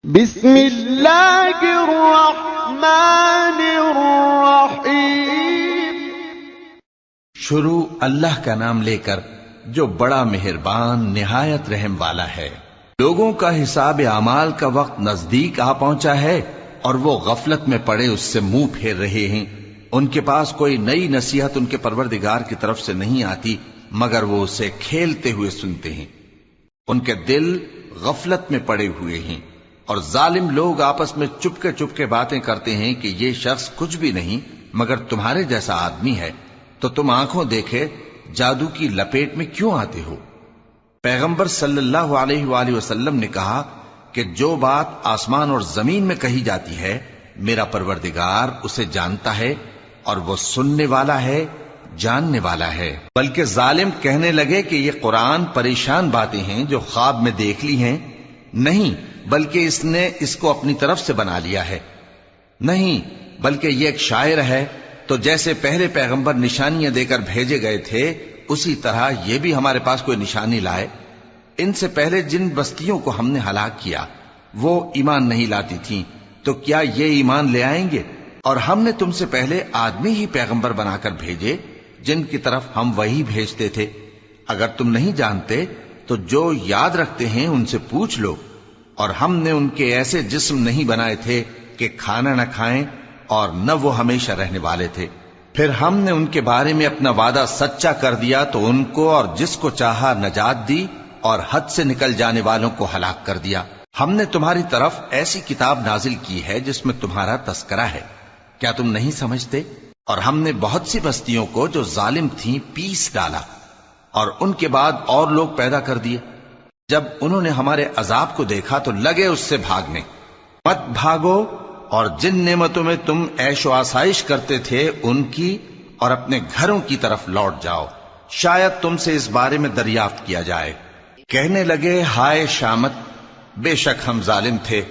بسم اللہ الرحمن الرحیم۔ شروع اللہ کا نام لے کر جو بڑا مہربان نہایت رحم والا ہے۔ لوگوں کا حساب اعمال کا وقت نزدیک آ پہنچا ہے اور وہ غفلت میں پڑے اس سے منہ پھیر رہے ہیں۔ ان کے پاس کوئی نئی نصیحت ان کے پروردگار کی طرف سے نہیں آتی مگر وہ اسے کھیلتے ہوئے سنتے ہیں۔ ان کے دل غفلت میں پڑے ہوئے ہیں اور ظالم لوگ آپس میں چپکے باتیں کرتے ہیں کہ یہ شخص کچھ بھی نہیں مگر تمہارے جیسا آدمی ہے، تو تم آنکھوں دیکھے جادو کی لپیٹ میں کیوں آتے ہو؟ پیغمبر صلی اللہ علیہ وآلہ وسلم نے کہا کہ جو بات آسمان اور زمین میں کہی جاتی ہے میرا پروردگار اسے جانتا ہے اور وہ سننے والا ہے، جاننے والا ہے۔ بلکہ ظالم کہنے لگے کہ یہ قرآن پریشان باتیں ہیں جو خواب میں دیکھ لی ہیں، نہیں بلکہ اس نے اس کو اپنی طرف سے بنا لیا ہے، نہیں بلکہ یہ ایک شاعر ہے۔ تو جیسے پہلے پیغمبر نشانیاں دے کر بھیجے گئے تھے اسی طرح یہ بھی ہمارے پاس کوئی نشانی لائے۔ ان سے پہلے جن بستیوں کو ہم نے ہلاک کیا وہ ایمان نہیں لاتی تھیں، تو کیا یہ ایمان لے آئیں گے؟ اور ہم نے تم سے پہلے آدمی ہی پیغمبر بنا کر بھیجے جن کی طرف ہم وہی بھیجتے تھے۔ اگر تم نہیں جانتے تو جو یاد رکھتے ہیں ان سے پوچھ لو۔ اور ہم نے ان کے ایسے جسم نہیں بنائے تھے کہ کھانا نہ کھائیں اور نہ وہ ہمیشہ رہنے والے تھے۔ پھر ہم نے ان کے بارے میں اپنا وعدہ سچا کر دیا تو ان کو اور جس کو چاہا نجات دی اور حد سے نکل جانے والوں کو ہلاک کر دیا۔ ہم نے تمہاری طرف ایسی کتاب نازل کی ہے جس میں تمہارا تذکرہ ہے، کیا تم نہیں سمجھتے؟ اور ہم نے بہت سی بستیوں کو جو ظالم تھیں پیس ڈالا اور ان کے بعد اور لوگ پیدا کر دیے۔ جب انہوں نے ہمارے عذاب کو دیکھا تو لگے اس سے بھاگنے۔ مت بھاگو اور جن نعمتوں میں تم عیش و آسائش کرتے تھے ان کی اور اپنے گھروں کی طرف لوٹ جاؤ، شاید تم سے اس بارے میں دریافت کیا جائے۔ کہنے لگے ہائے شامت، بے شک ہم ظالم تھے۔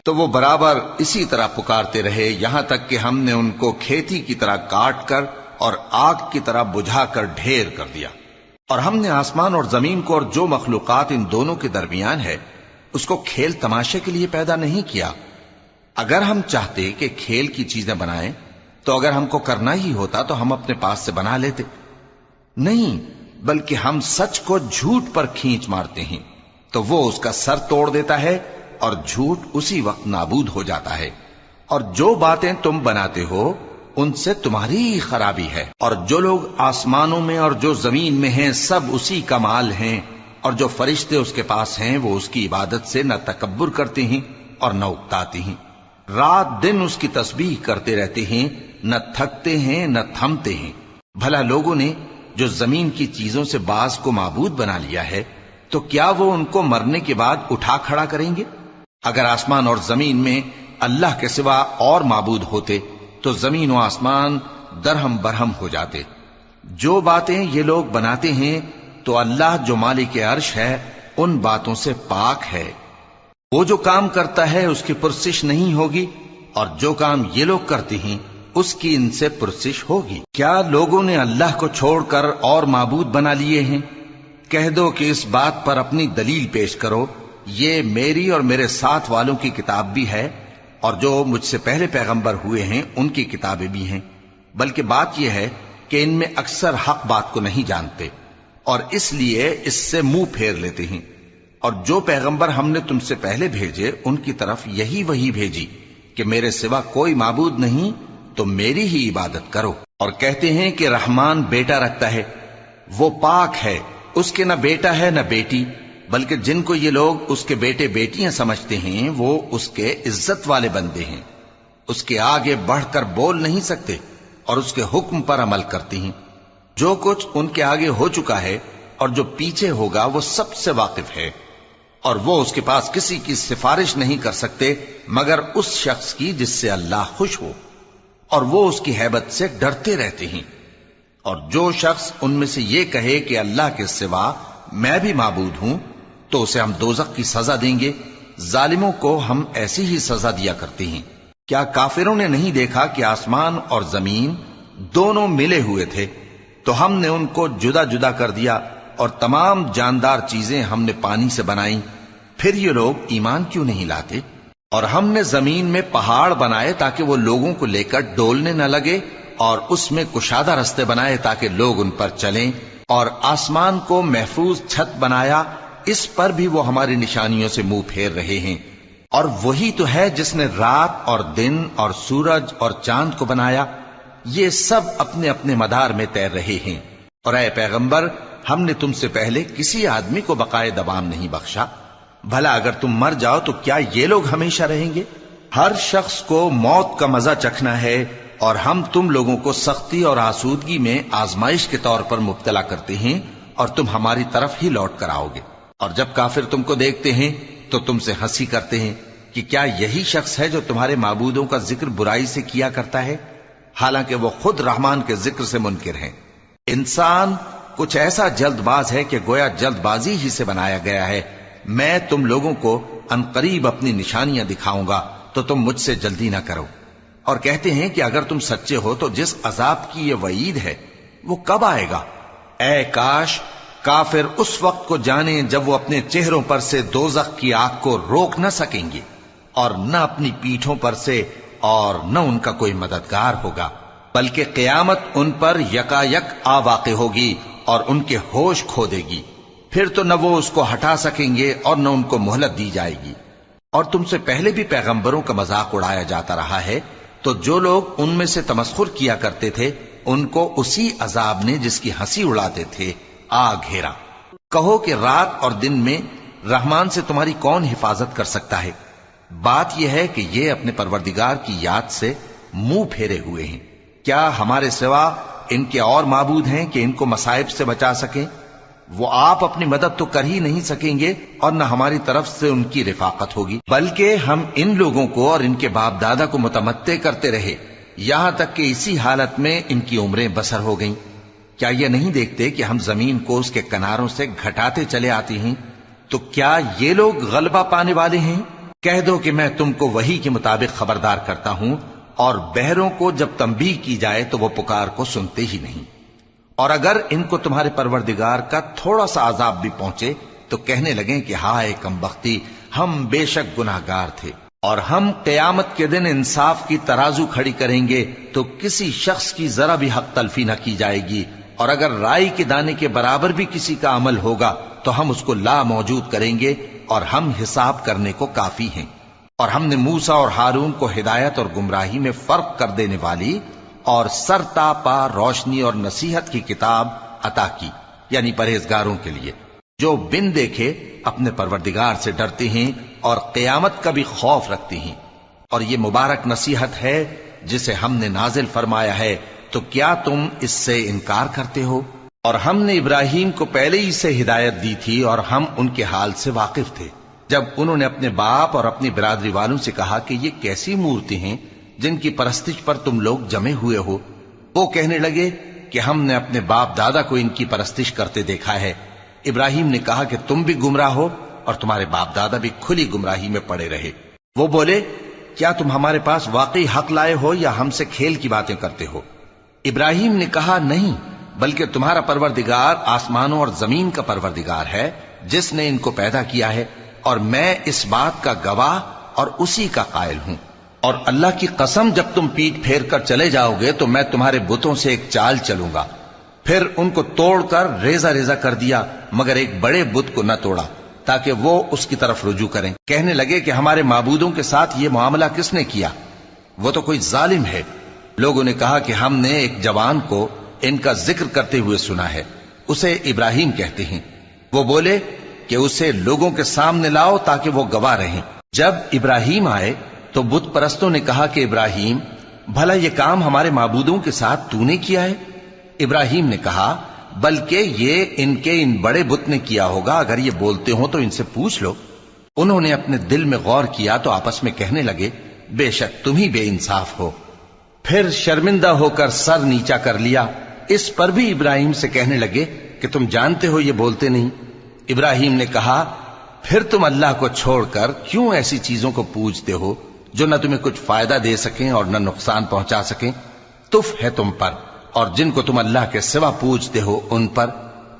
تو وہ برابر اسی طرح پکارتے رہے یہاں تک کہ ہم نے ان کو کھیتی کی طرح کاٹ کر اور آگ کی طرح بجھا کر ڈھیر کر دیا۔ اور ہم نے آسمان اور زمین کو اور جو مخلوقات ان دونوں کے درمیان ہے اس کو کھیل تماشے کے لیے پیدا نہیں کیا۔ اگر ہم چاہتے کہ کھیل کی چیزیں بنائیں تو اگر ہم کو کرنا ہی ہوتا تو ہم اپنے پاس سے بنا لیتے، نہیں بلکہ ہم سچ کو جھوٹ پر کھینچ مارتے ہیں تو وہ اس کا سر توڑ دیتا ہے اور جھوٹ اسی وقت نابود ہو جاتا ہے۔ اور جو باتیں تم بناتے ہو ان سے تمہاری ہی خرابی ہے۔ اور جو لوگ آسمانوں میں اور جو زمین میں ہیں سب اسی کا مال ہیں، اور جو فرشتے اس کے پاس ہیں وہ اس کی عبادت سے نہ تکبر کرتے ہیں اور نہ اکتاتے ہیں، رات دن اس کی تسبیح کرتے رہتے ہیں، نہ تھکتے ہیں نہ تھمتے ہیں۔ بھلا لوگوں نے جو زمین کی چیزوں سے بعض کو معبود بنا لیا ہے تو کیا وہ ان کو مرنے کے بعد اٹھا کھڑا کریں گے؟ اگر آسمان اور زمین میں اللہ کے سوا اور معبود ہوتے تو زمین و آسمان درہم برہم ہو جاتے۔ جو باتیں یہ لوگ بناتے ہیں تو اللہ جو مالک عرش ہے ان باتوں سے پاک ہے۔ وہ جو کام کرتا ہے اس کی پرسش نہیں ہوگی اور جو کام یہ لوگ کرتے ہیں اس کی ان سے پرسش ہوگی۔ کیا لوگوں نے اللہ کو چھوڑ کر اور معبود بنا لیے ہیں؟ کہہ دو کہ اس بات پر اپنی دلیل پیش کرو، یہ میری اور میرے ساتھ والوں کی کتاب بھی ہے اور جو مجھ سے پہلے پیغمبر ہوئے ہیں ان کی کتابیں بھی ہیں، بلکہ بات یہ ہے کہ ان میں اکثر حق بات کو نہیں جانتے اور اس لیے اس سے منہ پھیر لیتے ہیں۔ اور جو پیغمبر ہم نے تم سے پہلے بھیجے ان کی طرف یہی وحی بھیجی کہ میرے سوا کوئی معبود نہیں تو میری ہی عبادت کرو۔ اور کہتے ہیں کہ رحمان بیٹا رکھتا ہے، وہ پاک ہے، اس کے نہ بیٹا ہے نہ بیٹی، بلکہ جن کو یہ لوگ اس کے بیٹے بیٹیاں سمجھتے ہیں وہ اس کے عزت والے بندے ہیں، اس کے آگے بڑھ کر بول نہیں سکتے اور اس کے حکم پر عمل کرتے ہیں۔ جو کچھ ان کے آگے ہو چکا ہے اور جو پیچھے ہوگا وہ سب سے واقف ہے، اور وہ اس کے پاس کسی کی سفارش نہیں کر سکتے مگر اس شخص کی جس سے اللہ خوش ہو، اور وہ اس کی ہیبت سے ڈرتے رہتے ہیں۔ اور جو شخص ان میں سے یہ کہے کہ اللہ کے سوا میں بھی معبود ہوں تو اسے ہم دوزخ کی سزا دیں گے، ظالموں کو ہم ایسی ہی سزا دیا کرتے ہیں۔ کیا کافروں نے نہیں دیکھا کہ آسمان اور زمین دونوں ملے ہوئے تھے تو ہم نے ان کو جدا جدا کر دیا اور تمام جاندار چیزیں ہم نے پانی سے بنائیں، پھر یہ لوگ ایمان کیوں نہیں لاتے؟ اور ہم نے زمین میں پہاڑ بنائے تاکہ وہ لوگوں کو لے کر ڈولنے نہ لگے، اور اس میں کشادہ رستے بنائے تاکہ لوگ ان پر چلیں، اور آسمان کو محفوظ چھت بنایا، اس پر بھی وہ ہماری نشانیوں سے منہ پھیر رہے ہیں۔ اور وہی تو ہے جس نے رات اور دن اور سورج اور چاند کو بنایا، یہ سب اپنے اپنے مدار میں تیر رہے ہیں۔ اور اے پیغمبر، ہم نے تم سے پہلے کسی آدمی کو بقائے دوام نہیں بخشا، بھلا اگر تم مر جاؤ تو کیا یہ لوگ ہمیشہ رہیں گے؟ ہر شخص کو موت کا مزہ چکھنا ہے، اور ہم تم لوگوں کو سختی اور آسودگی میں آزمائش کے طور پر مبتلا کرتے ہیں، اور تم ہماری طرف ہی لوٹ کر آؤ گے۔ اور جب کافر تم کو دیکھتے ہیں تو تم سے ہنسی کرتے ہیں کہ کیا یہی شخص ہے جو تمہارے معبودوں کا ذکر برائی سے کیا کرتا ہے، حالانکہ وہ خود رحمان کے ذکر سے منکر ہیں۔ انسان کچھ ایسا جلد باز ہے کہ گویا جلد بازی ہی سے بنایا گیا ہے۔ میں تم لوگوں کو عنقریب اپنی نشانیاں دکھاؤں گا تو تم مجھ سے جلدی نہ کرو۔ اور کہتے ہیں کہ اگر تم سچے ہو تو جس عذاب کی یہ وعید ہے وہ کب آئے گا؟ اے کاش کافر اس وقت کو جانیں جب وہ اپنے چہروں پر سے دوزخ کی آگ کو روک نہ سکیں گے، اور نہ اپنی پیٹھوں پر سے، اور نہ ان کا کوئی مددگار ہوگا، بلکہ قیامت ان پر یکا یک آ واقع ہوگی اور ان کے ہوش کھو دے گی، پھر تو نہ وہ اس کو ہٹا سکیں گے اور نہ ان کو مہلت دی جائے گی۔ اور تم سے پہلے بھی پیغمبروں کا مذاق اڑایا جاتا رہا ہے، تو جو لوگ ان میں سے تمسخر کیا کرتے تھے ان کو اسی عذاب نے جس کی ہنسی اڑاتے تھے آ گھیرا۔ کہو کہ رات اور دن میں رحمان سے تمہاری کون حفاظت کر سکتا ہے؟ بات یہ ہے کہ یہ اپنے پروردگار کی یاد سے منہ پھیرے ہوئے ہیں۔ کیا ہمارے سوا ان کے اور معبود ہیں کہ ان کو مصائب سے بچا سکیں؟ وہ آپ اپنی مدد تو کر ہی نہیں سکیں گے، اور نہ ہماری طرف سے ان کی رفاقت ہوگی، بلکہ ہم ان لوگوں کو اور ان کے باپ دادا کو متمتع کرتے رہے، یہاں تک کہ اسی حالت میں ان کی عمریں بسر ہو گئیں۔ کیا یہ نہیں دیکھتے کہ ہم زمین کو اس کے کناروں سے گھٹاتے چلے آتے ہیں؟ تو کیا یہ لوگ غلبہ پانے والے ہیں؟ کہہ دو کہ میں تم کو وحی کے مطابق خبردار کرتا ہوں، اور بہروں کو جب تنبیہ کی جائے تو وہ پکار کو سنتے ہی نہیں۔ اور اگر ان کو تمہارے پروردگار کا تھوڑا سا عذاب بھی پہنچے تو کہنے لگیں کہ ہائے کمبختی، ہم بے شک گناہگار تھے۔ اور ہم قیامت کے دن انصاف کی ترازو کھڑی کریں گے تو کسی شخص کی ذرا بھی حق تلفی نہ کی جائے گی، اور اگر رائی کے دانے کے برابر بھی کسی کا عمل ہوگا تو ہم اس کو لا موجود کریں گے، اور ہم حساب کرنے کو کافی ہیں۔ اور ہم نے موسیٰ اور ہارون کو ہدایت اور گمراہی میں فرق کر دینے والی اور سر تا پا روشنی اور نصیحت کی کتاب عطا کی، یعنی پرہیزگاروں کے لیے جو بن دیکھے اپنے پروردگار سے ڈرتے ہیں اور قیامت کا بھی خوف رکھتے ہیں۔ اور یہ مبارک نصیحت ہے جسے ہم نے نازل فرمایا ہے، تو کیا تم اس سے انکار کرتے ہو؟ اور ہم نے ابراہیم کو پہلے ہی سے ہدایت دی تھی، اور ہم ان کے حال سے واقف تھے جب انہوں نے اپنے باپ اور اپنی برادری والوں سے کہا کہ یہ کیسی مورتی ہیں جن کی پرستش پر تم لوگ جمے ہوئے ہو۔ وہ کہنے لگے کہ ہم نے اپنے باپ دادا کو ان کی پرستش کرتے دیکھا ہے۔ ابراہیم نے کہا کہ تم بھی گمراہ ہو اور تمہارے باپ دادا بھی کھلی گمراہی میں پڑے رہے۔ وہ بولے کیا تم ہمارے پاس واقعی حق لائے ہو یا ہم سے کھیل کی باتیں کرتے ہو؟ ابراہیم نے کہا نہیں، بلکہ تمہارا پروردگار آسمانوں اور زمین کا پروردگار ہے جس نے ان کو پیدا کیا ہے، اور میں اس بات کا گواہ اور اسی کا قائل ہوں۔ اور اللہ کی قسم جب تم پیٹ پھیر کر چلے جاؤ گے تو میں تمہارے بتوں سے ایک چال چلوں گا۔ پھر ان کو توڑ کر ریزہ ریزہ کر دیا، مگر ایک بڑے بت کو نہ توڑا تاکہ وہ اس کی طرف رجوع کریں۔ کہنے لگے کہ ہمارے معبودوں کے ساتھ یہ معاملہ کس نے کیا؟ وہ تو کوئی ظالم ہے۔ لوگوں نے کہا کہ ہم نے ایک جوان کو ان کا ذکر کرتے ہوئے سنا ہے، اسے ابراہیم کہتے ہیں۔ وہ بولے کہ اسے لوگوں کے سامنے لاؤ تاکہ وہ گواہ رہیں۔ جب ابراہیم آئے تو بت پرستوں نے کہا کہ ابراہیم، بھلا یہ کام ہمارے معبودوں کے ساتھ تو نے کیا ہے؟ ابراہیم نے کہا بلکہ یہ ان کے ان بڑے بت نے کیا ہوگا، اگر یہ بولتے ہوں تو ان سے پوچھ لو۔ انہوں نے اپنے دل میں غور کیا تو آپس میں کہنے لگے بے شک تم ہی بے انصاف ہو۔ پھر شرمندہ ہو کر سر نیچا کر لیا۔ اس پر بھی ابراہیم سے کہنے لگے کہ تم جانتے ہو یہ بولتے نہیں۔ ابراہیم نے کہا پھر تم اللہ کو چھوڑ کر کیوں ایسی چیزوں کو پوجتے ہو جو نہ تمہیں کچھ فائدہ دے سکیں اور نہ نقصان پہنچا سکیں؟ تف ہے تم پر اور جن کو تم اللہ کے سوا پوجتے ہو ان پر۔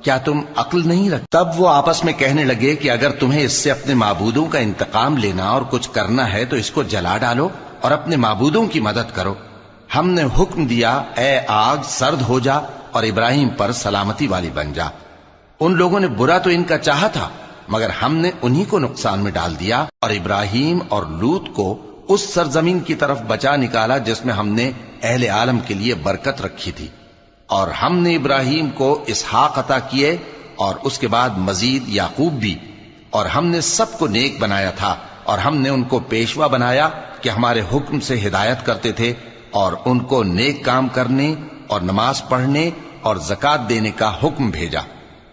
کیا تم عقل نہیں رکھ؟ تب وہ آپس میں کہنے لگے کہ اگر تمہیں اس سے اپنے معبودوں کا انتقام لینا اور کچھ کرنا ہے تو اس کو جلا ڈالو اور اپنے معبودوں کی مدد کرو۔ ہم نے حکم دیا اے آگ سرد ہو جا اور ابراہیم پر سلامتی والی بن جا۔ ان لوگوں نے برا تو ان کا چاہا تھا، مگر ہم نے انہی کو نقصان میں ڈال دیا اور ابراہیم اور لوط کو اس سرزمین کی طرف بچا نکالا جس میں ہم نے اہل عالم کے لیے برکت رکھی تھی۔ اور ہم نے ابراہیم کو اسحاق عطا کیے اور اس کے بعد مزید یعقوب بھی، اور ہم نے سب کو نیک بنایا تھا، اور ہم نے ان کو پیشوا بنایا کہ ہمارے حکم سے ہدایت کرتے تھے، اور ان کو نیک کام کرنے اور نماز پڑھنے اور زکات دینے کا حکم بھیجا،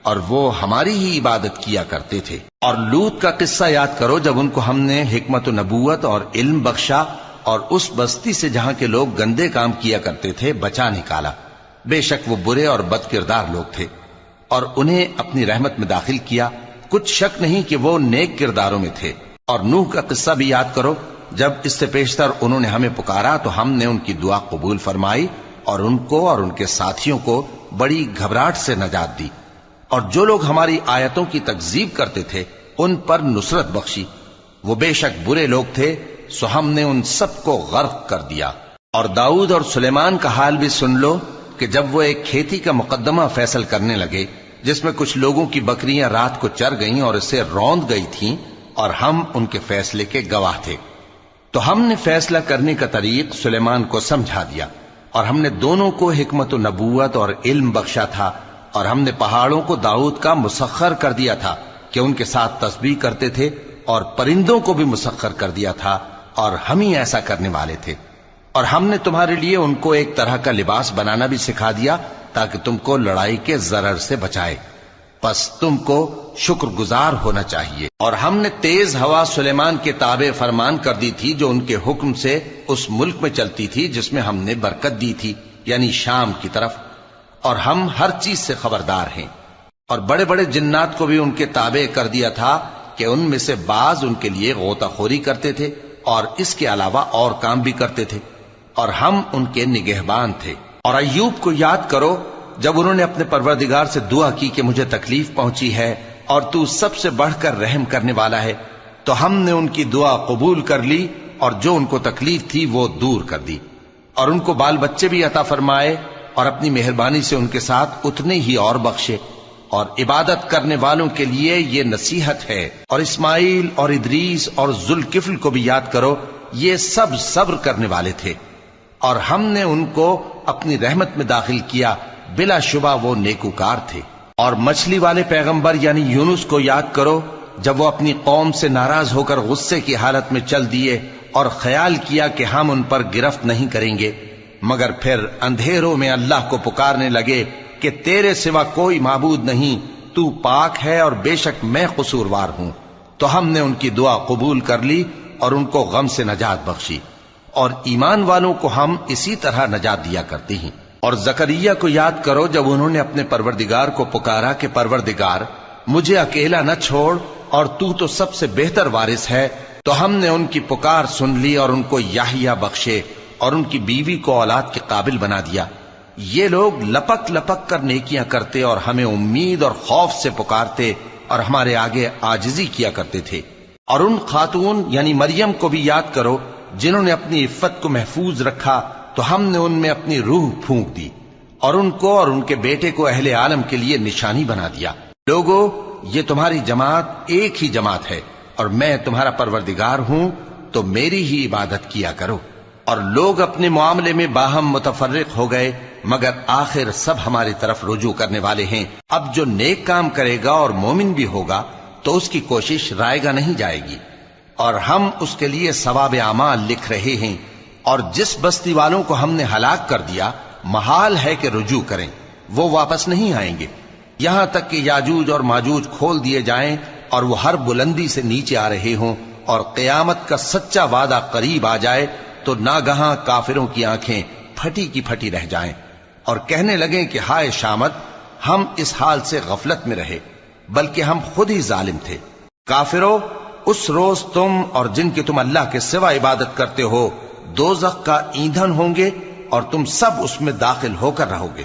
اور وہ ہماری ہی عبادت کیا کرتے تھے۔ اور لوط کا قصہ یاد کرو جب ان کو ہم نے حکمت و نبوت اور علم بخشا اور اس بستی سے جہاں کے لوگ گندے کام کیا کرتے تھے بچا نکالا۔ بے شک وہ برے اور بد کردار لوگ تھے، اور انہیں اپنی رحمت میں داخل کیا، کچھ شک نہیں کہ وہ نیک کرداروں میں تھے۔ اور نوح کا قصہ بھی یاد کرو جب اس سے پیشتر انہوں نے ہمیں پکارا تو ہم نے ان کی دعا قبول فرمائی اور ان کو اور ان کے ساتھیوں کو بڑی گھبراہٹ سے نجات دی، اور جو لوگ ہماری آیتوں کی تکذیب کرتے تھے ان پر نصرت بخشی۔ وہ بے شک برے لوگ تھے، سو ہم نے ان سب کو غرق کر دیا۔ اور داؤد اور سلیمان کا حال بھی سن لو کہ جب وہ ایک کھیتی کا مقدمہ فیصل کرنے لگے جس میں کچھ لوگوں کی بکریاں رات کو چر گئیں اور اسے روند گئی تھیں، اور ہم ان کے فیصلے کے گواہ تھے، تو ہم نے فیصلہ کرنے کا طریق سلیمان کو سمجھا دیا، اور ہم نے دونوں کو حکمت و نبوت اور علم بخشا تھا، اور ہم نے پہاڑوں کو داؤد کا مسخر کر دیا تھا کہ ان کے ساتھ تسبیح کرتے تھے، اور پرندوں کو بھی مسخر کر دیا تھا، اور ہم ہی ایسا کرنے والے تھے۔ اور ہم نے تمہارے لیے ان کو ایک طرح کا لباس بنانا بھی سکھا دیا تاکہ تم کو لڑائی کے ضرر سے بچائے، پس تم کو شکر گزار ہونا چاہیے۔ اور ہم نے تیز ہوا سلیمان کے تابع فرمان کر دی تھی جو ان کے حکم سے اس ملک میں چلتی تھی جس میں ہم نے برکت دی تھی، یعنی شام کی طرف، اور ہم ہر چیز سے خبردار ہیں۔ اور بڑے بڑے جنات کو بھی ان کے تابع کر دیا تھا کہ ان میں سے بعض ان کے لیے غوطہ خوری کرتے تھے اور اس کے علاوہ اور کام بھی کرتے تھے، اور ہم ان کے نگہبان تھے۔ اور ایوب کو یاد کرو جب انہوں نے اپنے پروردگار سے دعا کی کہ مجھے تکلیف پہنچی ہے اور تو سب سے بڑھ کر رحم کرنے والا ہے، تو ہم نے ان کی دعا قبول کر لی اور جو ان کو تکلیف تھی وہ دور کر دی، اور ان کو بال بچے بھی عطا فرمائے، اور اپنی مہربانی سے ان کے ساتھ اتنے ہی اور بخشے۔ اور عبادت کرنے والوں کے لیے یہ نصیحت ہے۔ اور اسماعیل اور ادریس اور ذوالکفل کو بھی یاد کرو، یہ سب صبر کرنے والے تھے، اور ہم نے ان کو اپنی رحمت میں داخل کیا، بلا شبہ وہ نیکوکار تھے۔ اور مچھلی والے پیغمبر یعنی یونس کو یاد کرو جب وہ اپنی قوم سے ناراض ہو کر غصے کی حالت میں چل دیے اور خیال کیا کہ ہم ان پر گرفت نہیں کریں گے، مگر پھر اندھیروں میں اللہ کو پکارنے لگے کہ تیرے سوا کوئی معبود نہیں، تو پاک ہے اور بے شک میں قصوروار ہوں، تو ہم نے ان کی دعا قبول کر لی اور ان کو غم سے نجات بخشی، اور ایمان والوں کو ہم اسی طرح نجات دیا کرتے ہیں۔ اور زکریا کو یاد کرو جب انہوں نے اپنے پروردگار کو پکارا کہ پروردگار مجھے اکیلا نہ چھوڑ اور تو سب سے بہتر وارث ہے، تو ہم نے ان کی پکار سن لی اور ان کو یحییٰ بخشے اور ان کی بیوی کو اولاد کے قابل بنا دیا۔ یہ لوگ لپک لپک کر نیکیاں کرتے اور ہمیں امید اور خوف سے پکارتے اور ہمارے آگے عاجزی کیا کرتے تھے۔ اور ان خاتون یعنی مریم کو بھی یاد کرو جنہوں نے اپنی عفت کو محفوظ رکھا، تو ہم نے ان میں اپنی روح پھونک دی اور ان کو اور ان کے بیٹے کو اہل عالم کے لیے نشانی بنا دیا۔ لوگو، یہ تمہاری جماعت ایک ہی جماعت ہے اور میں تمہارا پروردگار ہوں، تو میری ہی عبادت کیا کرو۔ اور لوگ اپنے معاملے میں باہم متفرق ہو گئے، مگر آخر سب ہماری طرف رجوع کرنے والے ہیں۔ اب جو نیک کام کرے گا اور مومن بھی ہوگا تو اس کی کوشش رائے گا نہیں جائے گی، اور ہم اس کے لیے ثواب اعمال لکھ رہے ہیں۔ اور جس بستی والوں کو ہم نے ہلاک کر دیا محال ہے کہ رجوع کریں، وہ واپس نہیں آئیں گے، یہاں تک کہ یاجوج اور ماجوج کھول دیے جائیں اور وہ ہر بلندی سے نیچے آ رہے ہوں، اور قیامت کا سچا وعدہ قریب آ جائے تو ناگہاں کافروں کی آنکھیں پھٹی کی پھٹی رہ جائیں اور کہنے لگیں کہ ہائے شامت، ہم اس حال سے غفلت میں رہے، بلکہ ہم خود ہی ظالم تھے۔ کافرو، اس روز تم اور جن کی تم اللہ کے سوا عبادت کرتے ہو دوزخ کا ایندھن ہوں گے اور تم سب اس میں داخل ہو کر رہو گے۔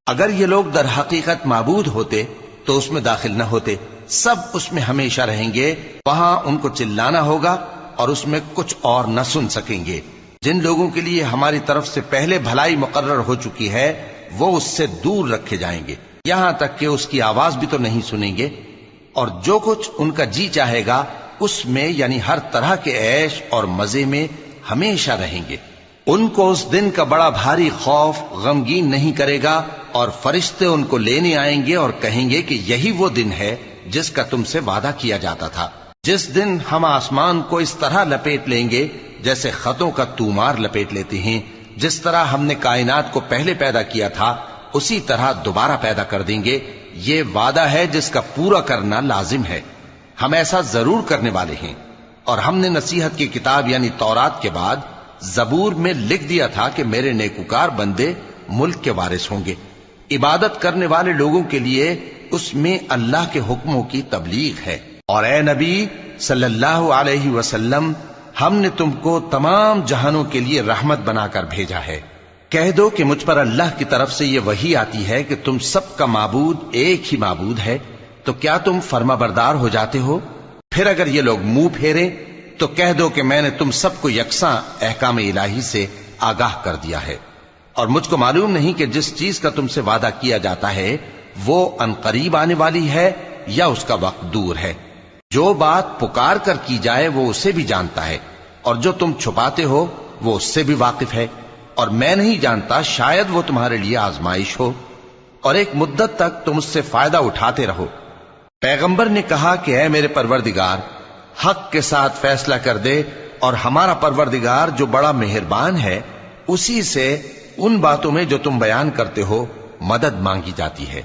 اگر یہ لوگ در حقیقت معبود ہوتے تو اس میں داخل نہ ہوتے، سب اس میں ہمیشہ رہیں گے، وہاں ان کو چلانا ہوگا اور اس میں کچھ اور نہ سن سکیں گے۔ جن لوگوں کے لیے ہماری طرف سے پہلے بھلائی مقرر ہو چکی ہے وہ اس سے دور رکھے جائیں گے، یہاں تک کہ اس کی آواز بھی تو نہیں سنیں گے، اور جو کچھ ان کا جی چاہے گا اس میں یعنی ہر طرح کے عیش اور مزے میں ہمیشہ رہیں گے۔ ان کو اس دن کا بڑا بھاری خوف غمگین نہیں کرے گا، اور فرشتے ان کو لینے آئیں گے اور کہیں گے کہ یہی وہ دن ہے جس کا تم سے وعدہ کیا جاتا تھا، جس دن ہم آسمان کو اس طرح لپیٹ لیں گے جیسے خطوں کا تومار لپیٹ لیتے ہیں، جس طرح ہم نے کائنات کو پہلے پیدا کیا تھا اسی طرح دوبارہ پیدا کر دیں گے۔ یہ وعدہ ہے جس کا پورا کرنا لازم ہے، ہم ایسا ضرور کرنے والے ہیں۔ اور ہم نے نصیحت کی کتاب یعنی تورات کے بعد زبور میں لکھ دیا تھا کہ میرے نیکوکار بندے ملک کے وارث ہوں گے۔ عبادت کرنے والے لوگوں کے لیے اس میں اللہ کے حکموں کی تبلیغ ہے۔ اور اے نبی صلی اللہ علیہ وسلم، ہم نے تم کو تمام جہانوں کے لیے رحمت بنا کر بھیجا ہے۔ کہہ دو کہ مجھ پر اللہ کی طرف سے یہ وحی آتی ہے کہ تم سب کا معبود ایک ہی معبود ہے، تو کیا تم فرما بردار ہو جاتے ہو؟ پھر اگر یہ لوگ منہ پھیریں تو کہہ دو کہ میں نے تم سب کو یکساں احکام الہی سے آگاہ کر دیا ہے، اور مجھ کو معلوم نہیں کہ جس چیز کا تم سے وعدہ کیا جاتا ہے وہ عنقریب آنے والی ہے یا اس کا وقت دور ہے۔ جو بات پکار کر کی جائے وہ اسے بھی جانتا ہے، اور جو تم چھپاتے ہو وہ اس سے بھی واقف ہے، اور میں نہیں جانتا شاید وہ تمہارے لیے آزمائش ہو، اور ایک مدت تک تم اس سے فائدہ اٹھاتے رہو۔ پیغمبر نے کہا کہ اے میرے پروردگار، حق کے ساتھ فیصلہ کر دے، اور ہمارا پروردگار جو بڑا مہربان ہے اسی سے ان باتوں میں جو تم بیان کرتے ہو مدد مانگی جاتی ہے۔